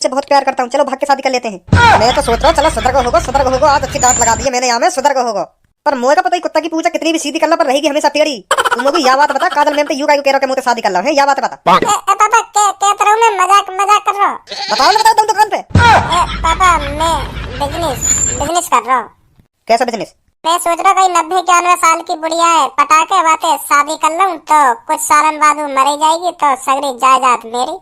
से बहुत प्यार करता हूँ, चलो भाग के शादी कर लेते हैं। मैं तो सोच रहा हूँ चलो सदर को होगो, आज अच्छी डांट लगा दी है मैंने यहाँ में सदर को होगो। पर मोए का पता ही कुत्ता की पूछा कितनी भी सीधी कर लो पर रहेगी हमेशा टेढ़ी। तुम लोग यह बात बता, काजल मैम तो यू कह रहे हो मुझे शादी कर लो है, यह बात बता। पापा कहता हूँ मैं मजाक कर रहा हूँ। बताओ ना, बताओ तुम दुकान पे। पापा मैं बिजनेस कर रहा हूँ। कैसा बिजनेस? मैं सोच रहा हूँ 90-91 साल की बुढ़िया है, पटाखे बाते शादी कर लूँ तो कुछ सालन बाद वो मर जाएगी तो सगरी जायदाद मेरी,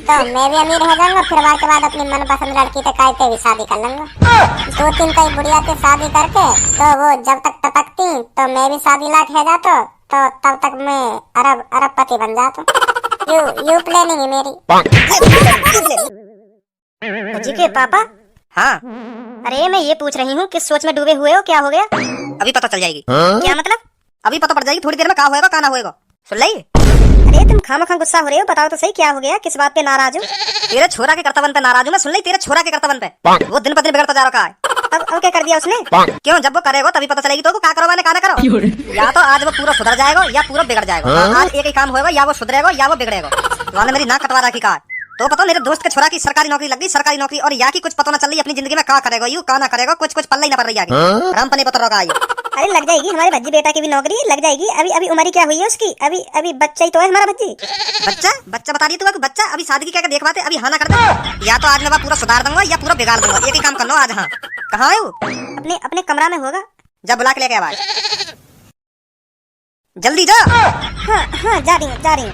तो मैं भी अमीर हो जाऊंगा। फिर के बाद अपनी मनपसंद लड़की तक कहते भी शादी कर लूंगा। 2-3 कई बुढ़िया से शादी करके तो वो जब तक टपकती तो मैं भी शादी लायक हो जाता, तो तब तक मैं अरबपति बन जाता। यू प्लानिंग है मेरी। जी के पापा? हाँ। अरे मैं ये पूछ रही हूँ किस सोच में डूबे हुए हो, क्या हो गया? अभी पता चल जाएगी। क्या मतलब? अभी पता पड़ जाएगी थोड़ी देर में, क्या होएगा क्या ना होएगा, सुन ली। अरे तुम खामखा गुस्सा हो रहे हो, बताओ तो सही क्या हो गया, किस बात पे नाराज हो? तेरे छोरा के कर्तव्य पे नाराज हूँ मैं, सुन ली, तेरे छोरा के कर्तव्य पे। वो दिन ब दिन बिगड़ता जा रहा है। अब क्या कर दिया उसने? क्यों, जब वो करेगा तभी पता चलेगी तो क्या करो मैंने, क्या करो। या तो आज वो पूरा सुधर जाएगा या पूरा बिगड़ जाएगा। आज एक ही काम होगा, या वो सुधरेगा या वो बिगड़ेगा। तुमने मेरी नाक कटवा रखी कार तो पता मेरे दोस्त के छोरा की सरकारी नौकरी लग गई, सरकारी नौकरी, और या की कुछ पता ना चल रही अपनी जिंदगी में क्या करेगा, यू का ना करेगा, कुछ पल्ला ही ना पड़ रही आगे। राम पने पता रहा। अरे लग जाएगी, हमारे भज्जी बेटा की भी नौकरी लग जाएगी। अभी उम्र क्या हुई है उसकी? अभी बच्चा ही तो है हमारा भज्जी। बच्चा बता रही तू, बच्चा अभी शादी की क्या देख पाते, अभी हाँ ना कर दे। या तो आज मैं पूरा सुधार दूंगा या पूरा बिगाड़ दूंगा, एक ही काम कर लो आज। हाँ कहाँ है वो? अपने कमरा में होगा, जब बुला के लेके आवाज, जल्दी जा। हाँ जा रही हूँ।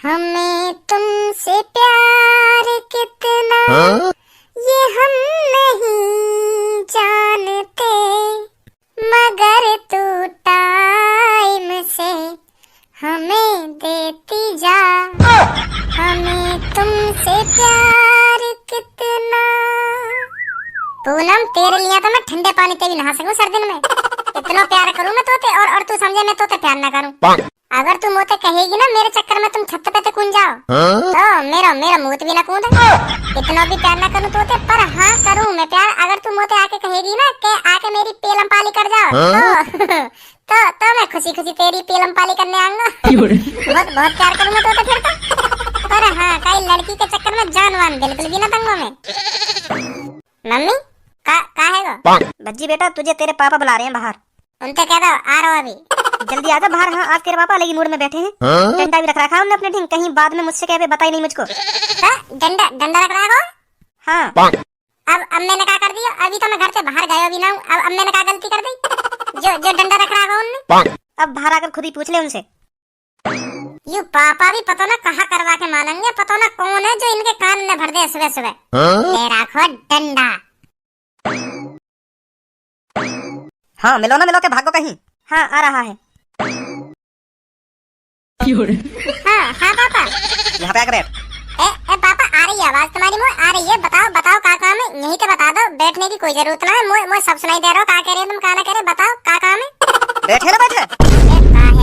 हमें तुमसे प्यार कितना ये हम नहीं जानते, मगर तू टाइम से हमें देती जा। हमें तुमसे प्यार कितना। पूनम तेरे लिए तो मैं ठंडे पानी से भी नहा सकूं सर्दी में, इतना प्यार करूं मैं तोते, और तू समझे मैं तोते प्यार ना करूं। अगर तुम मोते कहेगी ना मेरे चक्कर में तुम छत पे तो कूद जाओ, तो मेरा मुंह भी ना कूद। इतना भी प्यार ना करूं तोते, पर हाँ करूं मैं प्यार। अगर तुम मोते आके कहेगी ना कि आके मेरी पेलम पाली कर जाओ, तो मैं खुशी तेरी पेलम पाली करने आऊंगा। बहुत प्यार करूंगा तोते फिर तो। पर हाँ कई लड़की के चक्कर में जानवान बिल्कुल भी ना तंगो में। मम्मी का है बज्जी बेटा, तुझे तेरे पापा बुला रहे हैं बाहर। उनसे कह दो आ रहा हूं अभी, जल्दी आजा बाहर। हाँ आज तेरे पापा अलग ही मूड में बैठे हैं। डंडा भी रख रखा है हमने अपने ढंग, कहीं बाद में मुझसे कहे बताई नहीं मुझको। डंडा रख रहा हो? हाँ। अब मैंने क्या कर दिया? अभी तो मैं घर से बाहर गया भी ना हूँ, अब मैंने क्या गलती कर दी जो डंडा रख रहा हो उनने? अब बाहर आकर खुद ही पूछ ले उनसे। यू पापा भी पता ना कहाँ करवा के मानेंगे, पता ना कौन है जो इनके कान में भर दे सुबह। ले रखो डंडा। हाँ मिलो के भागो कहीं। हाँ आ रहा है। हाँ पापा यहाँ पे आकर बैठ। पापा आ रही है आवाज तुम्हारी, मुझे आ रही है। बताओ क्या काम है, यही तो बता दो, बैठने की कोई जरूरत ना है। मुझे सब सुनाई दे रहा हो, क्या कह रहे तुम क्या ना कह रहे, बताओ क्या काम है। बैठे ना बैठे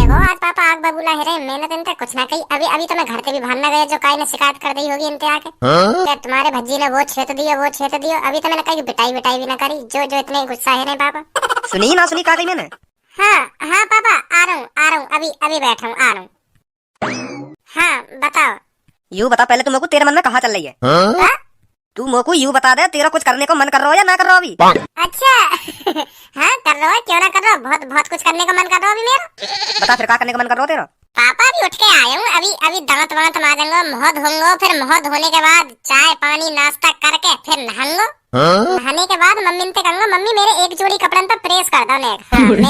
वो आज पापा आग बबूला है रहे, मैंने तो इनसे कुछ ना कही। अभी तो मैं घर से भी बाहर ना गए, जो काई ने शिकायत कर दी होगी इनते आके। तुम्हारे भज्जी ने वो छेत दियो। अभी तो मैंने कही बिटाई भी ना करी, जो इतने गुस्सा है नहीं पापा। सुनी ना सुनी, कहा गई मैंने। हाँ पापा आ रहा हूँ, अभी बैठा हूँ, आ रहा हूँ। हाँ बताओ। यू बता पहले, तुम को तेरे मन में कहाँ चल रही है? तू मोको यू बता दे, तेरा कुछ करने को मन कर रहा हो या ना कर रहा हो अभी? अच्छा हाँ कर रहा हो, क्यों ना कर रहा हो, बहुत कुछ करने का मन कर रहा हो अभी मेरा। बता फिर क्या करने का मन कर रहा हो तेरा? पापा भी उठ के आया हूँ, अभी दांत माजूंगा, मुँह धोऊंगा, फिर मुँह धोने के बाद चाय पानी नाश्ता करके फिर नहाऊंगा। नहाने के बाद मम्मी से कहूंगा मम्मी मेरे एक जोड़ी कपड़न पर प्रेस कर दो ने।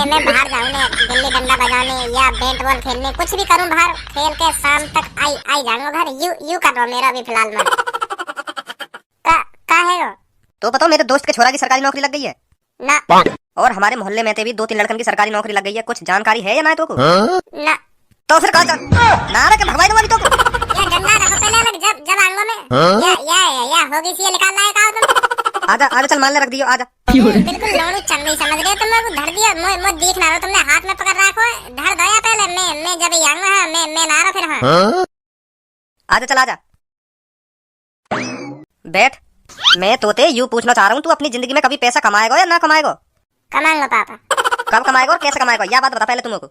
मैं बाहर जाऊँ ने गिल्ली डंडा बजाने या बैट बॉल खेलने, कुछ भी करूँ बाहर खेल के शाम तक आई जाऊंगा घर। यू कर रहा हूँ मेरा अभी फिलहाल मन। का है वो? तो बताओ मेरे दोस्त के छोरा की सरकारी नौकरी लग गई है ना, और हमारे मोहल्ले में भी 2-3 लड़कन की सरकारी नौकरी लग गई है, कुछ जानकारी है या ना तो को? ना तो फिर कहा ना रखे भगवाई तुम्हारी तो या डंडा रखो पहले अलग, जब आऊंगा मैं या होगी सी निकाल लाए का तुम। आजा चल मान ले, रख दियो आजा। बिल्कुल लोड़ू चंगई समझ रहे तुम लोग, धर दिया मुझे देख ना रहो, तुमने हाथ में पकड़ रखो, धर दो या पहले मैं जब आऊंगा। हाँ मैं ना रहा फिर। हाँ आजा चल आजा बैठ। मैं तोते यू पूछना चाह रहा हूँ, तू अपनी जिंदगी में कभी पैसा कमाएगा या ना कमाएगा? कमाऊंगा पापा। कब कमाएगा और कैसे कमाएगा, यह बात बता पहले तुमको।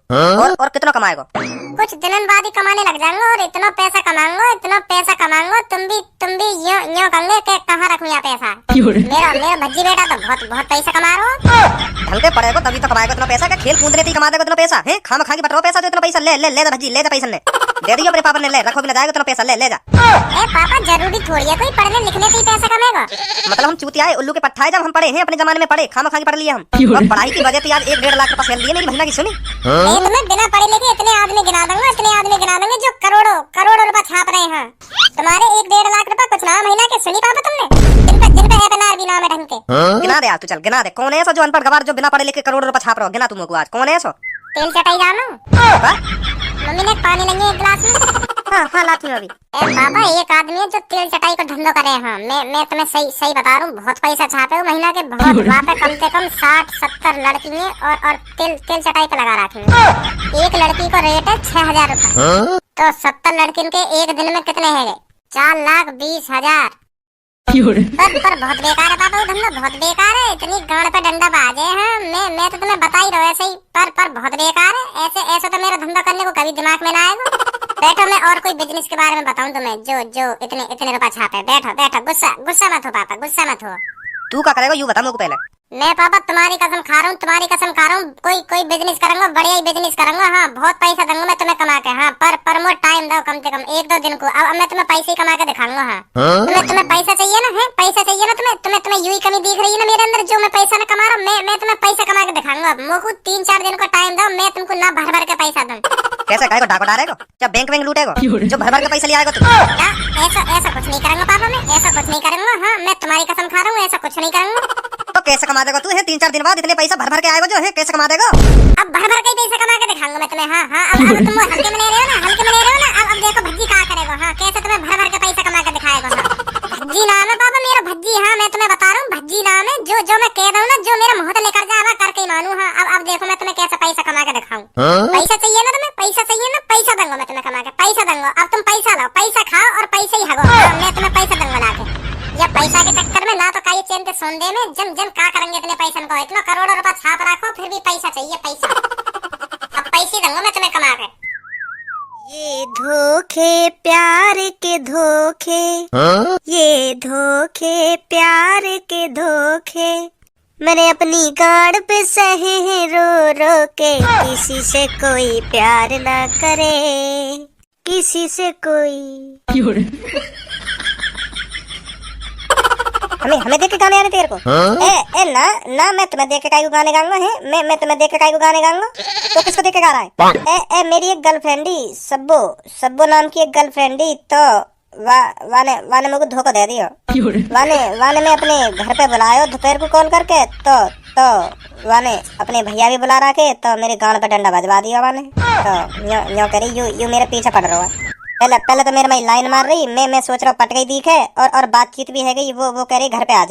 और कितना कमाएगा? कुछ दिनों बाद ही कमाने लग जाऊंगा और इतना पैसा कमाऊंगा तुम भी यूं कहोगे कि कहाँ रखूं यहाँ पैसा। मेरा भज्जी बेटा तो बहुत पैसा कमा रहा हो। ढंग के पड़ेगा तभी तो कमाएगा इतना पैसा। क्या खेल कूदने से ही कमा देगा इतना पैसा है? खाम खा के बटरो पैसा जो इतना पैसा ले भज्जी ले जा पैसा ने दे दियो अपने पापा ने, ले रखो भी ना जाएगा इतना पैसा, ले जा। ए पापा जरूरी थोड़ी है कोई पढ़ने लिखने से ही पैसा कमाएगा। मतलब हम चूतिया है उल्लू के पट्टा है, जब हम पढ़े हैं अपने जमाने में पढ़े खाम खा के पढ़ लिए हम, और पढ़ाई की वजह से आज 1-1.5 लाख रुपए सेल दिए मेरी बहना की। सुनी नहीं तुम्हें बिना पढ़े लिखे इतने आदमी गिना दूंगा जो करोड़ों रुपए छाप रहे हैं। तुम्हारे 1-1.5 लाख रुपए कुछ ना महीना के। सुनी पापा तुमने जिन पे एपीएनआर भी नाम है ढंग के। गिना दे यार तू, चल गिना दे। कौन है ऐसा जो अनपढ़ गवार जो बिना पढ़े लिखे करोड़ों रुपए छाप रहा हो? गिना तुमको आज कौन है ऐसा? तेल चटाई जानो मम्मी ने पानी नहीं है एक गिलास में। हाँ लाती हूँ अभी। ए पापा एक आदमी है जो तेल चटाई का धंधो करे हैं। मैं तुम्हें सही बता रहा हूँ, बहुत पैसा छापे हो महीना के। बहुत वहाँ पे कम से कम 60-70 लड़की हैं और तेल चटाई पे लगा रखी हैं। एक लड़की को रेट है 6,000 रुपए। तो 70 लड़किन के एक दिन में कितने हैं? 4,20,000। पर बहुत बेकार है पापा वो धंधा, बहुत बेकार है। इतनी गाड़ पे डंडा बाजे हैं। मैं तो तुम्हें बता ही रहा हूँ ऐसे ही, पर बहुत बेकार है। ऐसे तो मेरा धंधा करने को कभी दिमाग में ना आएगा। बैठो मैं और कोई बिजनेस के बारे में बताऊं तुम्हें जो इतने रुपए छापे। बैठो गुस्सा मत हो पापा, गुस्सा मत हो। तू क्या करेगा यूँ बता मुझको पहले। मैं पापा तुम्हारी कसम खा रहा हूँ कोई बिजनेस करूंगा, बढ़िया ही बिजनेस करूंगा। हाँ बहुत पैसा दूंगा मैं तुम्हें कमा के। हाँ पर मोर टाइम दो कम से कम 1-2 दिन को। अब मैं तुम्हें पैसे ही कमा के दिखाऊंगा। हाँ तुम्हें पैसा चाहिए ना? है पैसा चाहिए ना तुम्हें यूं ही कमी दिख रही है ना मेरे अंदर जो मैं पैसा न कमा रहा हूँ। मैं तुम्हें पैसा कमा के दिखाऊंगा। मुझको 3-4 दिन को टाइम दो, मैं तुमको ना भर के पैसा दूं। कैसे कहेगा? डाको डालेगा क्या? बैंक लूटेगा जो भर के पैसा ले आएगा तू? ऐसा कुछ नहीं करूंगा पापा, मैं ऐसा कुछ नहीं करूंगा। हाँ मैं तुम्हारी कसम खा रहा हूँ ऐसा कुछ नहीं करूंगा। तो कैसे कमा देगा तू? है 3-4 दिन बाद इतने पैसा भर के आएगा जो है, कैसे कमा देगा? अब भर के पैसा कमा के दिखाऊंगा मैं तुम्हें। हाँ अब तुम हल्के में ले रहे हो ना। अब देखो भज्जी क्या करेगा। हाँ कैसे तुम्हें भर के पैसा कमा के दिखाएगा। हाँ भज्जी नाम है पापा मेरा, भज्जी। हाँ मैं तुम्हें बता रहा हूँ भज्जी नाम है। जो मैं कह रहा हूँ ना, जो मेरा मुंह लेकर जावा करके ही मानू। हाँ अब देखो मैं तुम्हें कैसे पैसा कमा के दिखाऊं। पैसा चाहिए ना तुम्हें? पैसा चाहिए ना? पैसा दूंगा मैं तुम्हें कमा के, पैसा दूंगा। अब तुम पैसा लो, पैसा खाओ और पैसा ही हगो। मैं तुम्हें पैसा दूंगा ला के। या पैसा के चक्कर में ना तो काई चैन ते सोंदे में जम का करेंगे इतने पैसे को? इतना करोड़ों रुपए छाप रखो फिर भी पैसा चाहिए, पैसा। अब पैसे दूंगा मैं तुम्हें कमा के। ये धोखे प्यार के धोखे, ये धोखे प्यार के धोखे मैंने अपनी गाड़ पे सहे हैं रो के। किसी से कोई प्यार ना करे, किसी से कोई। हमें देख के गाने आने तेरे को? ए ना मैं तुम्हें देख के काई को गाने गाऊंगा है? मैं तुम्हें देख के काई को गाने गाऊंगा? तो किसको देख के गा रहा है? मेरी एक गर्लफ्रेंड ही सब्बो नाम की एक गर्लफ्रेंड ही तो वाने मुझको धोखा दे दियो। वाने मैं अपने घर पे बुलायो दोपहर को कॉल करके तो वाने अपने भैया भी बुला रखे तो मेरे गांड पे डंडा बजवा दिया वाने। तो यो करी यू मेरे पीछे पड़ रहा है। पहले तो मेरे में लाइन मार रही, मैं सोच रहा हूँ पट गई दिखे और बातचीत भी है गई। वो कह रही घर पे आ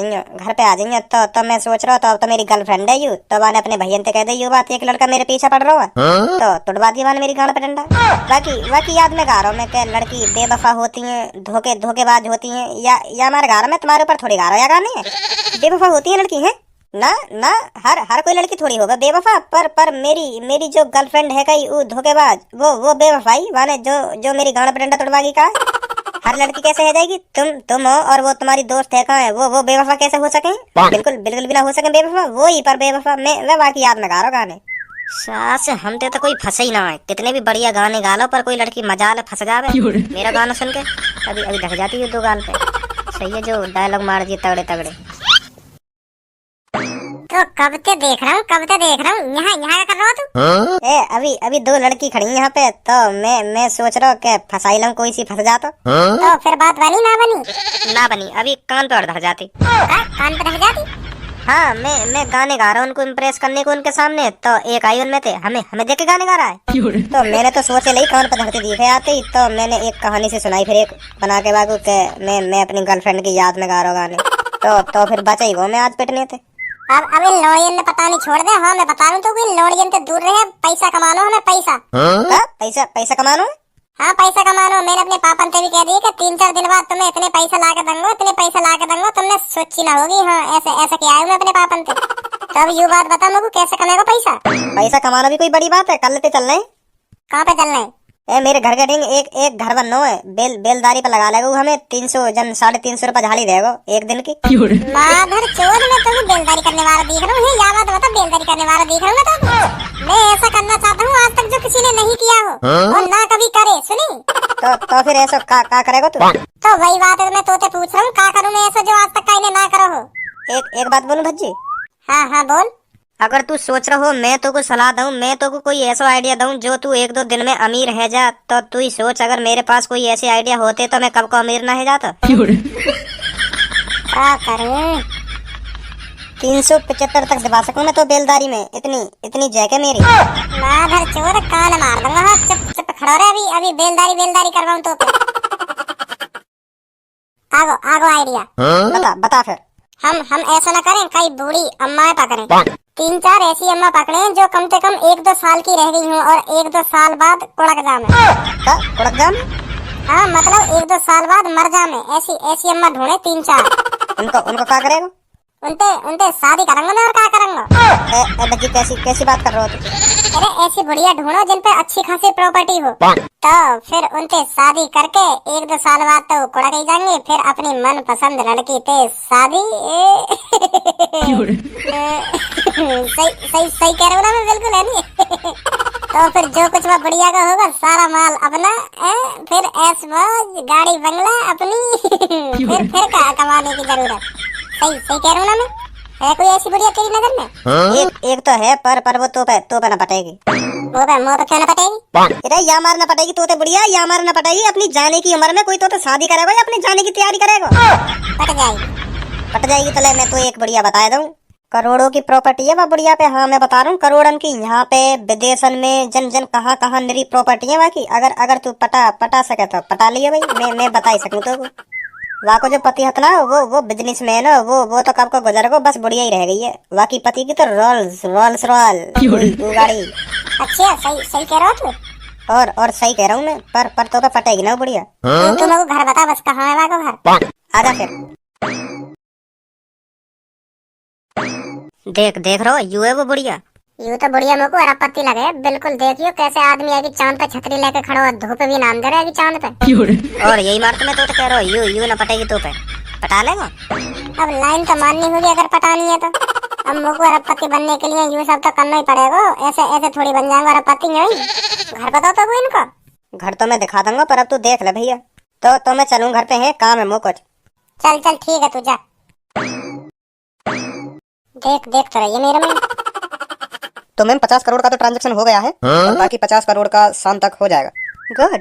जाइए। तो मैं सोच रहा हूँ तो अब तो मेरी गर्लफ्रेंड है यू। तो वाने अपने भैया से कह दे यू बात, एक लड़का मेरे पीछे पड़ रहा है। तो तुड़वा दिया वाने मेरी गांड पे डंडा। बाकी याद में गा रहा हूँ मैं, क्या लड़की बेवफा होती है, धोखेबाज होती है। या हमारे गा रहा मैं तुम्हारे ऊपर थोड़ी गा रहा हूँ, या गाने बेवफा होती है लड़की है ना हर कोई लड़की थोड़ी होगा बेवफा। पर मेरी जो गर्लफ्रेंड है कई वो धोखेबाज, वो बेवफाई वाने जो मेरी गांड पे डंडा तोड़वागी का। हर लड़की कैसे हो जाएगी? तुम हो और वो तुम्हारी दोस्त है कहाँ है? वो बेवफा कैसे हो सके? बिल्कुल भी ना हो सके बेवफा। वो ही पर बेवफा मैं बाकी याद में गा रहा हूँ गाने। सास हम तो कोई फंसे ही ना है। कितने भी बढ़िया गाने गा लो पर कोई लड़की मजाल फंस जावे मेरा गाना सुन के। अभी ढक जाती है 2 गाल पे। सही है जो डायलॉग मार दिए तगड़े। तो कब से देख रहा हूँ यहाँ क्या कर रहा हो तू? अभी 2 लड़की खड़ी यहाँ पे तो मैं सोच रहा हूँ कि फंसाई लूं कोई सी फंस जाता। तो फिर बात बनी ना बनी? अभी कान पे और धर जाती। कान पे धर जाती? हाँ मैं गाने गा रहा हूँ उनको इम्प्रेस करने को उनके सामने। तो एक आई उनमें थे हमें देख के गाने गा रहा है। तो मैंने तो सोचे नहीं कान पे धरती दिखे आते ही। तो मैंने एक कहानी से सुनाई फिर एक बना के बागू के मैं अपनी गर्लफ्रेंड की याद में गा रहा हूँ गाने। तो फिर बचा ही वो मैं आज पिटने थे। अब अभी लोड़ियन ने पता नहीं छोड़ दे। हाँ मैं बता रहा हूँ तो लोड़ियन से दूर रहे, पैसा कमानो हमें पैसा। पैसा कमानो हाँ पैसा कमानो। मैंने अपने पापा से भी कह दिया कि 3-4 दिन बाद तुम्हें इतने पैसा ला के दूंगा, इतने पैसा ला के दूंगा। तुमने सोची ना होगी। हाँ ऐसे ऐसे क्या है मैं अपने पापा से। तब यू बात बता मुझे, कैसे कमाएगा पैसा? पैसा कमाना भी कोई बड़ी बात है, कर लेते चल रहे हैं। कहाँ पे चलना है? मेरे घर के रिंग एक घर बनना है, बेलदारी पे लगा लेगा हमें 300 जन 350 रुपए झाड़ी देगा एक दिन की। माधर चोद, मैं तुम्हें बेलदारी करने वाला दिख रहा हूँ। या बात बता, बेलदारी करने वाला दिख रहा हूँ मैं ऐसा करना चाहता हूँ आज तक जो किसी ने नहीं किया हो और ना कभी करे। सुनी तो फिर ऐसा का करेगा तू? तो वही बात है, मैं तोते पूछ रहा हूँ का करूँ मैं ऐसा जो आज तक कहीं ना करो हो। एक बात बोलूं भज्जी? हाँ हाँ बोल। अगर तू सोच रहा हो मैं तो को सलाह दूं, मैं तो को कोई ऐसा आइडिया दूं जो तू 1-2 दिन में अमीर है जा, तो तू ही सोच अगर मेरे पास कोई ऐसे आइडिया होते तो मैं कब को अमीर ना है जाता। क्या करूं? 375 तक दबा सकूं मैं तो बेलदारी में, इतनी जैके मेरी। माधर चोर कान मार दूंगा। हाँ चुप खड़ो रे, अभी बेलदारी करवाऊं तो आगो आइडिया बता फिर। हम ऐसा ना करें, कई बूढ़ी अम्मा पकड़े, 3-4 ऐसी अम्मा पकड़े जो कम से कम 1-2 साल की रह गई हूँ और 1-2 साल बाद कुड़क जामे। कुड़क जामे? हाँ मतलब 1-2 साल बाद मर जामे। ऐसी अम्मा ढूंढे 3-4। उनको क्या करेगा? उनते शादी करेंगे मैं और क्या करेंगे? बच्ची कैसी बात कर रहे हो तुम? अरे ऐसी बुढ़िया ढूंढो जिन पे अच्छी खासी प्रॉपर्टी हो, तो फिर उनसे शादी करके 1-2 साल बाद तो कुड़क ही जाएंगे। फिर अपनी मन पसंद लड़की से शादी। सही कह रहा हूँ ना मैं? बिल्कुल है नहीं। तो फिर जो कुछ वह बुढ़िया का होगा सारा माल अपना, फिर ऐश गाड़ी बंगला अपनी। फिर कमाने की जरूरत। सही कह रहा हूँ ना मैं? है कोई ऐसी बुढ़िया तेरी नजर में? एक तो है पर वो तो पे ना पटेगी। वो पे क्यों ना पटेगी? अरे या मार ना पटेगी तो बुढ़िया, या मार ना पटेगी। अपनी जाने की उम्र में कोई तो शादी करेगा या अपनी जाने की तैयारी करेगा? पट जाएगी तो ले मैं तो एक बुढ़िया बता दूं, करोड़ों की प्रॉपर्टी है वह बुढ़िया पे। हाँ मैं बता रहा हूँ करोड़न की। यहाँ पे विदेशन में जन कहाँ निरी प्रॉपर्टी है बाकी। अगर तू पटा सके तो पटा लिया भाई। मैं बता ही सकूँ तो वहाँ को जो पति हतना वो बिजनेसमैन है, वो तो कब को गुजर गो, बस बुढ़िया ही रह गई है। वाकी पति की तो रोल्स गाड़ी। अच्छा सही कह रहा हो तू। और सही कह रहा हूँ मैं, पर तो पटेगी ना बुढ़िया। तू मेरे को घर बता बस, कहाँ है वहाँ को घर? आजा फिर। देख रहो यू है वो बुढ़िया। यू तो बुढ़िया मेरे को अरपत्ती लगे। बिल्कुल देखियो कैसे आदमी है कि चांद पे छतरी लेके खड़ा हुआ, धूप भी नाम दे रहा है कि चांद पे। और यही मार तो मैं तो कह रहा हूँ यू ना पटेगी तो पे पटा लेगा। अब लाइन तो माननी होगी अगर पटानी है तो। अब मेरे को अरबपति बनने के लिए यू सब तो करना ही पड़ेगा। ऐसे थोड़ी बन जाएंगे अरबपति। नहीं घर बताओ तो इनको। घर तो मैं दिखा दूंगा पर अब तू देख ले भैया। तो मैं चलूं घर पे है काम है मो कुछ। चल ठीक है तू जा। देख तो रही है मेरे में। तो मैम 50 करोड़ का तो ट्रांजैक्शन हो गया है और बाकी 50 करोड़ का शाम तक हो जाएगा। गुड।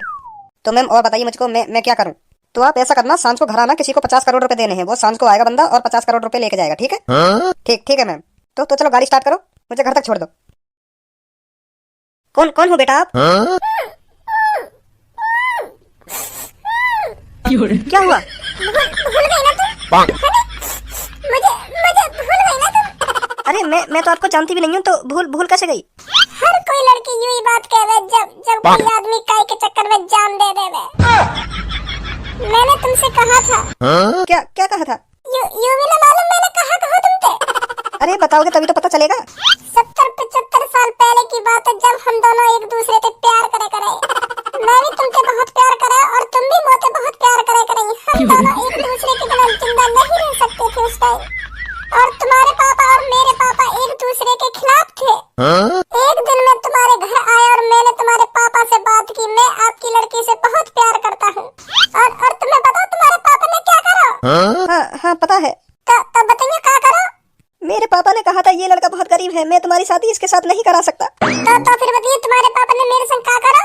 तो मैम और बताइए मुझको मैं क्या करूं? तो आप ऐसा करना, सांझ को घर आना, किसी को 50 करोड़ रुपए देने हैं, वो सांझ को आएगा बंदा और 50 करोड़ रुपए लेके जाएगा। ठीक है? ठीक है मैम। तो चलो गाड़ी स्टार्ट करो, मुझे घर तक छोड़ दो। कौन हो बेटा आप? क्या हुआ? भूल गई ना तुम? मुझे भूल गई ना तुम? अरे मैं तो आपको जानती भी नहीं हूँ, तो भूल कैसे गई? हर कोई लड़की यूं ही बात कहे जब कोई आदमी काय के चक्कर में जान दे देवे। मैंने तुमसे कहा था। क्या कहा था? यू भी ना मालूम मैंने कहा तुमसे? अरे बताओगे तभी तो पता चलेगा। 70-75 साल पहले की बात है जब हम दोनों एक दूसरे से प्यार करे। मैं भी तुमसे बहुत प्यार करे और तुम भी मुझसे बहुत प्यार करे। हम दोनों एक दूसरे के बिना जिंदा नहीं रह सकते थे उस टाइम। और तुम्हारे पापा और मेरे पापा एक दूसरे के खिलाफ थे। एक दिन मैं तुम्हारे घर आया और मैंने तुम्हारे पापा से बात की, मैं आपकी लड़की से बहुत प्यार करता हूँ। और तुम्हें पता तुम्हारे पापा ने क्या करा? हाँ पता है। तो बताइए क्या करो? मेरे पापा ने कहा था ये लड़का बहुत गरीब है, मैं तुम्हारी शादी इसके साथ नहीं करा सकता। तो फिर बताइए तुम्हारे पापा ने मेरे संग क्या करा?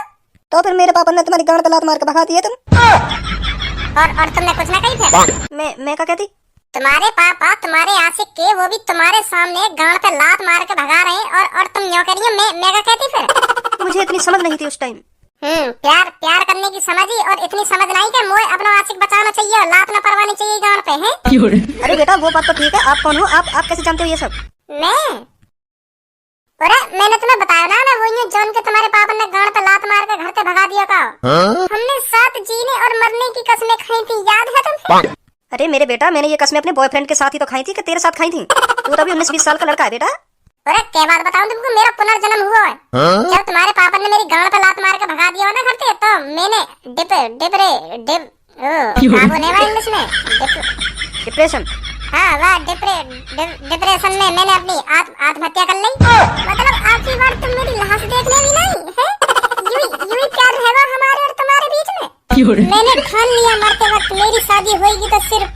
तो फिर मेरे पापा ने तुम्हारी गांड पे लात मार के भगा दिए तुम। और तुमने कुछ ना कही थे? मैं क्या कहती? तुम्हारे पापा तुम्हारे आशिक के, वो भी तुम्हारे सामने गांड पे लात मार के भगा रहे हैं और तुम यूं कह रही हो। मैं क्या कहती फिर? मुझे इतनी समझ नहीं थी उस टाइम। प्यार करने की समझी और इतनी समझ नहीं कि मोए अपना आशिक बचाना चाहिए और लात न परवानी चाहिए गांड पे है। अरे बेटा वो बात तो ठीक है, आप कौन हो? आप कैसे जानते हो ये सब? अरे मैंने तुम्हें बताया ना, मैं वही हूँ जौन के तुम्हारे पापा ने गांड पे लात मार के घर से भगा दिया का। हमने साथ जीने और मरने की कसमें खाई थी, याद है तुम्हें? अरे मेरे बेटा, मैंने ये कसमें अपने बॉयफ्रेंड के साथ ही तो खाई थी कि तेरे साथ खाई थी? तू तो अभी 19-20 साल का लड़का है बेटा। अरे क्या बात बताऊं तुमको, मेरा पुनर्जन्म हुआ है। जब तुम्हारे पापा ने मेरी गांड पे लात मार के भगा दिया ना घर से, तो मैंने इंग्लिश में डिप्रेशन। हाँ वाह, डिप्रेशन में मैंने अपनी आत्महत्या कर ली। मतलब आखिरी बार तुम मेरी लाश देखने भी नहीं है। यूं ही प्यार रहेगा हमारे और तुम्हारे बीच में। मैंने ठान लिया मरते वक्त मेरी शादी होगी तो सिर्फ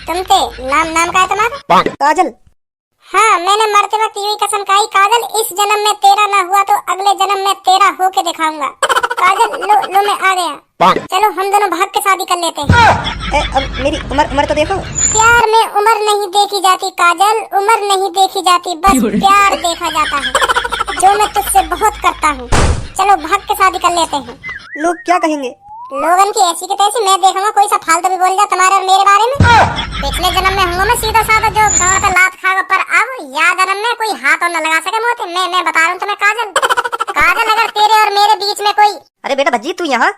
तुमसे। नाम का है तुम्हारा? काजल। हाँ, मैंने मरते वक्त यही कसम खाई, काजल इस जन्म में तेरा ना हुआ तो अगले जन्म में तेरा होके दिखाऊंगा। काजल लो मैं आ गया। चलो हम दोनों भाग के शादी कर लेते हैं। अब मेरी उम्र तो देखो। प्यार में उम्र नहीं देखी जाती काजल, उम्र नहीं देखी जाती, बस प्यार देखा जाता है, जो मैं तुझसे बहुत करता हूँ। चलो भाग के शादी कर लेते हैं। लोग क्या कहेंगे? लोगन की ऐसी की तैसी, मैं देखूंगा कोई सा फालतू भी बोल जाए तुम्हारे और मेरे बारे में। पिछले जन्म में हूँ मैं सीधा साधा जो गाँव पे लात खागा, पर अब या जन्म में कोई हाथ और न लगा सके मोते। मैं बता रहा हूँ तुम्हें काजल, अगर तेरे और मेरे बीच में कोई। अरे बेटा भज्जी, तू यहाँ?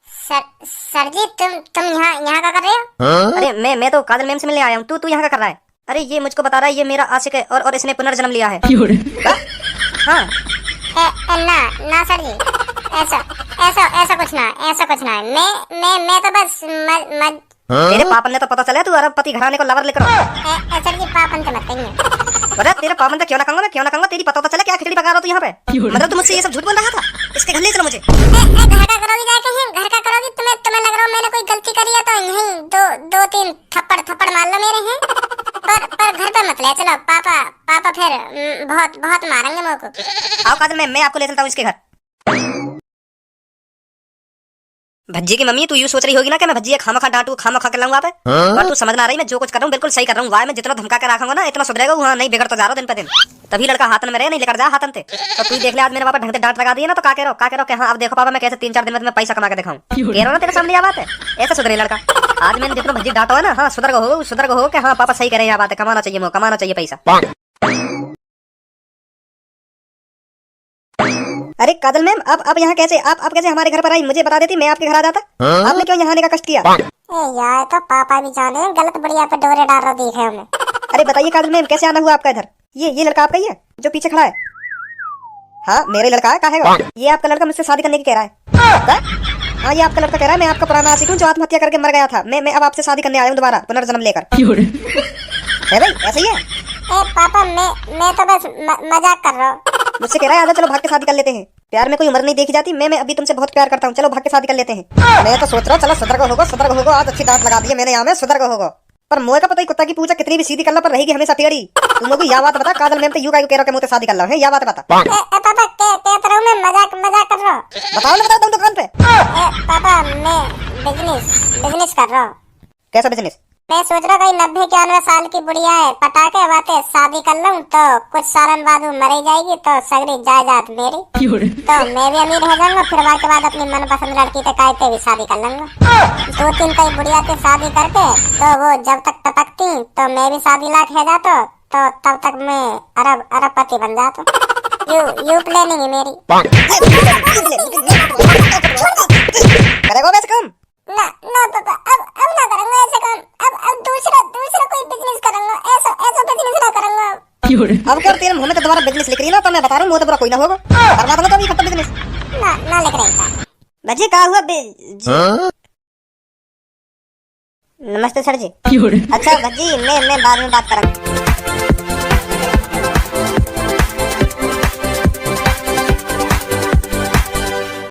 सर जी, तुम यहाँ क्या कर रहे हो? अरे मैं तो काजल मैम से मिलने आया हूँ। तू यहाँ क्या कर रहा है? अरे ये मुझको बता रहा है ये मेरा आशिक है और इसने पुनर्जन्म लिया है। हाँ। ना सर जी, ऐसा कुछ ना है। मैं तो बस तेरे पापन ने तो पता चला तू अरबपति घराने को लवर लेकर। सर जी पापन से मत कहिए। अरे तेरे पापन से क्यों ना कहूंगा, मैं क्यों ना कहूंगा? तेरी पता तो चला क्या खिचड़ी पका रहा तू यहाँ पे? मतलब तू मुझसे ये सब झूठ बोल रहा था? इसके घर ले चलो मुझे। घर का करोगी जाके हैं, घर का करोगी? तुम्हें लग रहा है मैंने कोई गलती करी है तो यहीं दो तीन थप्पड़ मार लो मेरे हैं। पर घर पे मत ले चलो, पापा फिर बहुत मारेंगे मेरे को। आओ काजल मैं आपको ले चलता हूँ इसके घर। भज्जी की मम्मी, तू यूं सोच रही होगी ना कि मैं भज्जी खामा डांटू, खामा खा कर लाऊंगा पे। और तू समझ ना रही, मैं जो कुछ कर रहा हूँ बिल्कुल सही कर रहा हूँ। वाह, मैं जितना धमका के रखूंगा ना इतना सुधरेगा। वहाँ नहीं बिगड़ तो जा रहा दिन पे दिन। तभी लड़का हाथन में रहे, नहीं लेकर जा हाथन थे। तो तू देख ले आज मेरे पापा ढंग से डांट लगा दिए ना, तो का कह रहा हो? हाँ अब देखो पापा, मैं कैसे 3-4 दिन में तुम्हें पैसा कमा के दिखाऊं। कह रहा हूं ना तेरे सामने यह बात है। ऐसा सुधरे लड़का। आज मैंने जितना भज्जी डांटा है ना, हाँ सुधर हो कि हाँ पापा सही करे, यह बात है, कमाना चाहिए पैसा। अरे काजल मैम, अब यहाँ कैसे आप कैसे हमारे घर पर आई? मुझे बता देती, मैं आपके घर आ जाता। आपने क्यों यहाँ आने का कष्ट किया? यार तो पापा भी जाने गलत बढ़िया पे डोरे डाल रहा देखे हमें। अरे बताइए काजल मैम, कैसे आना हुआ आपका इधर? ये लड़का आपका ही है जो पीछे खड़ा है? हाँ मेरा लड़का है। कहा है ये आपका लड़का मुझसे शादी करने की कह रहा है? हाँ ये आपका लड़का कह रहा है मैं आपका पुराना आशिक हूँ जो आत्महत्या करके मर गया था। मैं अब आपसे शादी करने आया हूँ दोबारा पुनर्जन्म लेकर। है भाई ऐसा ही है? पापा मैं तो बस मजाक कर रहा हूँ। मुझसे कह रहा है आजा चलो भाग के शादी कर लेते हैं। प्यार में कोई उम्र नहीं देखी जाती। मैं अभी तुमसे बहुत प्यार करता हूँ, चलो भाग के शादी कर लेते हैं। मैं तो सोच रहा हूँ चलो सदर को होगा। आज अच्छी डांट लगा दी है मैंने यहाँ में, सदर को होगा। पर मोए का पता ही कुत्ता की पूजा कितनी भी सीधी करना पर रहेगी हमेशा टेढ़ी। तुम लोग यह बात बता, काजल मैम तो यूं कह रहा है मुझसे शादी कर लो है, यह बात बता। पापा मैं मजाक कर रहा हूँ। बताओ ना, बताओ तुम दुकान पे। पापा मैं बिजनेस कर रहा हूँ। कैसा बिजनेस? मैं सोच रहा था 90-91 साल की बुढ़िया है, पटाखे बातें शादी कर लूं तो कुछ सालन बाद वो मर जाएगी तो सगरी जायदाद मेरी, तो मैं भी अमीर हो जाऊंगा। फिर के बाद अपनी मनपसंद लड़की के कहते भी शादी कर लूंगा। 2-3 कई बुढ़िया से शादी करते तो वो जब तक टपकती तो मैं भी शादी लायक है जाता, तो तब तक मैं अरबपति बन जाता। यू प्लानिंग है मेरी। करेगा वैसे काम? ना पापा, अब ना करूंगा ऐसे काम। अब दूसरा कोई बिजनेस करूंगा। ऐसा बिजनेस ना करूंगा। अब क्या तेरे मुंह में तो दोबारा बिजनेस लिख रही है ना, तो मैं बता रहा हूँ मुंह तो बुरा कोई ना होगा। करवा दूंगा तो अभी खत्म बिजनेस। ना लिख रही था। भज्जी कहा हुआ? नमस्ते सर जी। अच्छा भज्जी मैं बाद में बात करूंगा।